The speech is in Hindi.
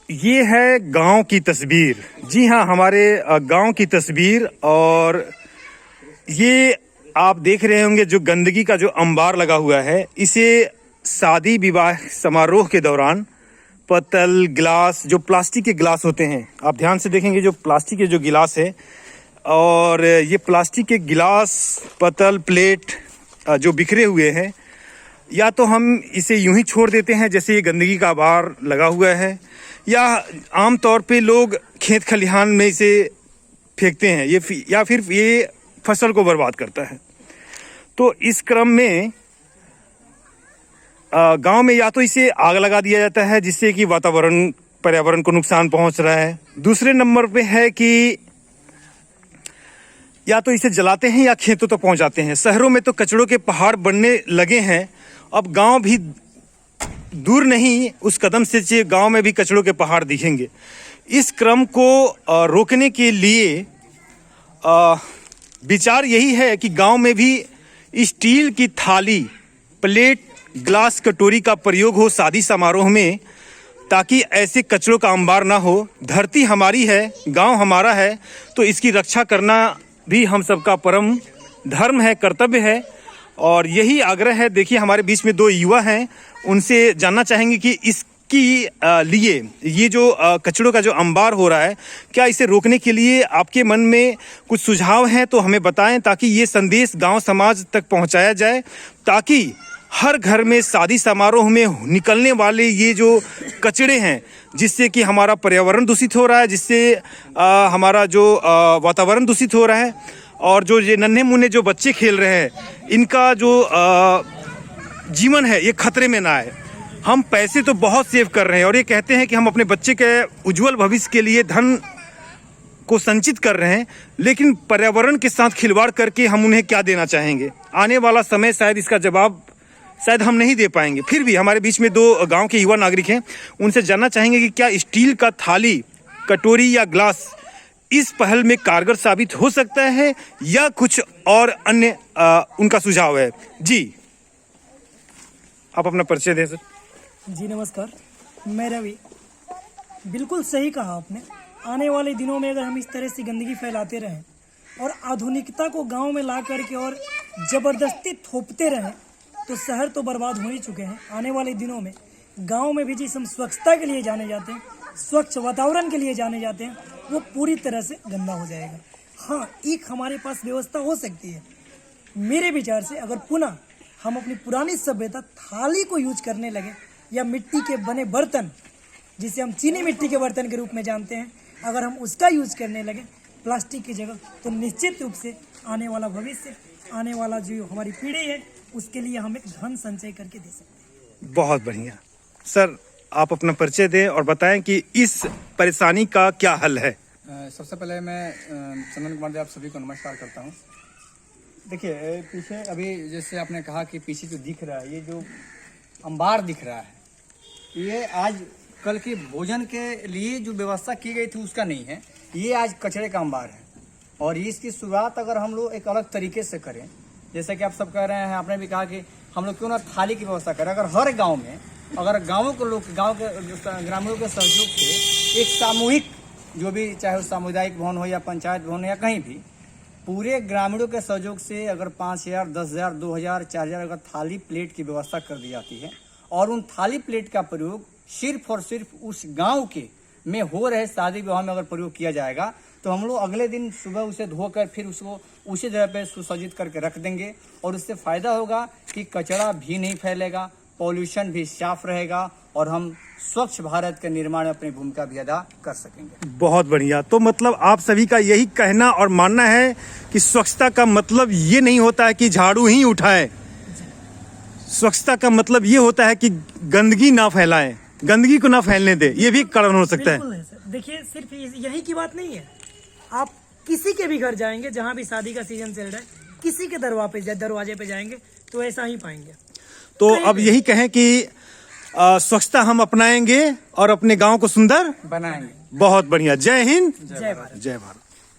ये है गांव की तस्वीर। जी हाँ, हमारे गांव की तस्वीर। और ये आप देख रहे होंगे जो गंदगी का जो अंबार लगा हुआ है, इसे शादी विवाह समारोह के दौरान पत्तल, गिलास, जो प्लास्टिक के गिलास होते हैं, आप ध्यान से देखेंगे जो प्लास्टिक के जो गिलास है, और ये प्लास्टिक के गिलास, पत्तल, प्लेट जो बिखरे हुए हैं, या तो हम इसे यूं ही छोड़ देते हैं जैसे ये गंदगी का अंबार लगा हुआ है, या आमतौर पे लोग खेत खलिहान में इसे फेंकते हैं, या फिर ये फसल को बर्बाद करता है। तो इस क्रम में गांव में या तो इसे आग लगा दिया जाता है जिससे कि पर्यावरण को नुकसान पहुंच रहा है। दूसरे नंबर पे है कि या तो इसे जलाते हैं या खेतों तक पहुंचाते हैं। शहरों में तो कचड़ों के पहाड़ बनने लगे हैं, अब गांव भी दूर नहीं, उस कदम से गांव में भी कचड़ों के पहाड़ दिखेंगे। इस क्रम को रोकने के लिए विचार यही है कि गांव में भी स्टील की थाली, प्लेट, ग्लास, कटोरी का प्रयोग हो शादी समारोह में, ताकि ऐसे कचरों का अंबार ना हो। धरती हमारी है, गांव हमारा है, तो इसकी रक्षा करना भी हम सबका परम धर्म है, कर्तव्य है। और यही आग्रह है। देखिए, हमारे बीच में दो युवा हैं, उनसे जानना चाहेंगे कि इसकी लिए ये जो कचड़ों का जो अंबार हो रहा है, क्या इसे रोकने के लिए आपके मन में कुछ सुझाव हैं तो हमें बताएं, ताकि ये संदेश गांव समाज तक पहुंचाया जाए, ताकि हर घर में शादी समारोह में निकलने वाले ये जो कचड़े हैं, जिससे कि हमारा पर्यावरण दूषित हो रहा है, जिससे हमारा जो वातावरण दूषित हो रहा है, और जो ये नन्हे मुन्ने जो बच्चे खेल रहे हैं, इनका जो जीवन है ये खतरे में ना आए। हम पैसे तो बहुत सेव कर रहे हैं और ये कहते हैं कि हम अपने बच्चे के उज्जवल भविष्य के लिए धन को संचित कर रहे हैं, लेकिन पर्यावरण के साथ खिलवाड़ करके हम उन्हें क्या देना चाहेंगे? आने वाला समय शायद इसका जवाब शायद हम नहीं दे पाएंगे। फिर भी हमारे बीच में दो गांव के युवा नागरिक हैं, उनसे जानना चाहेंगे कि क्या स्टील का थाली, कटोरी या ग्लास इस पहल में कारगर साबित हो सकता है, या कुछ और अन्य उनका सुझाव है। जी, आप अपना परिचय दें सर। जी नमस्कार, मैं रवि। बिल्कुल सही कहा आपने। आने वाले दिनों में अगर हम इस तरह से गंदगी फैलाते रहें और आधुनिकता को गांव में ला करके और जबरदस्ती थोपते रहें, तो शहर तो बर्बाद हो ही चुके हैं। आने वाले दिनों में गांव में भी जिस हम स्वच्छता के लिए जाने जाते हैं, स्वच्छ वातावरण के लिए जाने जाते हैं, वो पूरी तरह से गंदा हो जाएगा। हाँ, एक हमारे पास व्यवस्था हो सकती है मेरे विचार से। अगर पुनः हम अपनी पुरानी सभ्यता थाली को यूज करने लगे, या मिट्टी के बने बर्तन, जिसे हम चीनी मिट्टी के बर्तन के रूप में जानते हैं, अगर हम उसका यूज करने लगे प्लास्टिक की जगह, तो निश्चित रूप से आने वाला भविष्य, आने वाला जो हमारी पीढ़ी है, उसके लिए हम एक धन संचय करके दे सकते हैं। बहुत बढ़िया सर, आप अपना परिचय दें और बताएं कि इस परेशानी का क्या हल है। सबसे पहले मैं चंदन कुमार जी आप सभी को नमस्कार करता हूं। देखिए, पीछे अभी जैसे आपने कहा कि पीछे जो दिख रहा है, ये जो अंबार दिख रहा है, ये आज कल के भोजन के लिए जो व्यवस्था की गई थी उसका नहीं है, ये आज कचरे का अंबार है। और इसकी शुरुआत अगर हम लोग एक अलग तरीके से करें, जैसे कि आप सब कह रहे हैं, आपने भी कहा कि हम लोग क्यों ना थाली की व्यवस्था करें। अगर हर गांव में, अगर गांवों के लोग, गांव के ग्रामीणों के सहयोग से एक सामूहिक, जो भी चाहे वो सामुदायिक भवन हो या पंचायत भवन या कहीं भी, पूरे ग्रामीणों के सहयोग से अगर 5,000, 10,000, 2,000, 4,000 अगर थाली प्लेट की व्यवस्था कर दी जाती है, और उन थाली प्लेट का प्रयोग सिर्फ और सिर्फ उस गाँव के में हो रहे शादी विवाह में अगर प्रयोग किया जाएगा, तो हम लोग अगले दिन सुबह उसे धोकर फिर उसको उसी जगह पे सुसज्जित करके रख देंगे, और उससे फायदा होगा कि कचरा भी नहीं फैलेगा, पॉल्यूशन भी साफ रहेगा, और हम स्वच्छ भारत के निर्माण में अपनी भूमिका भी अदा कर सकेंगे। बहुत बढ़िया। तो मतलब आप सभी का यही कहना और मानना है कि स्वच्छता का मतलब ये नहीं होता है कि झाड़ू ही उठाएं, स्वच्छता का मतलब ये होता है कि गंदगी ना फैलाएं, गंदगी को ना फैलने दे। ये भी कारण हो सकता है। देखिए, सिर्फ यही की बात नहीं है, आप किसी के भी घर जाएंगे, जहां भी शादी का सीजन चल रहा है, किसी के दरवाजे पे जाएंगे तो ऐसा ही पाएंगे। तो अब यही कहें कि स्वच्छता हम अपनाएंगे और अपने गांव को सुंदर बनाएंगे। बहुत बढ़िया। जय हिंद, जय भारत। जय भारत।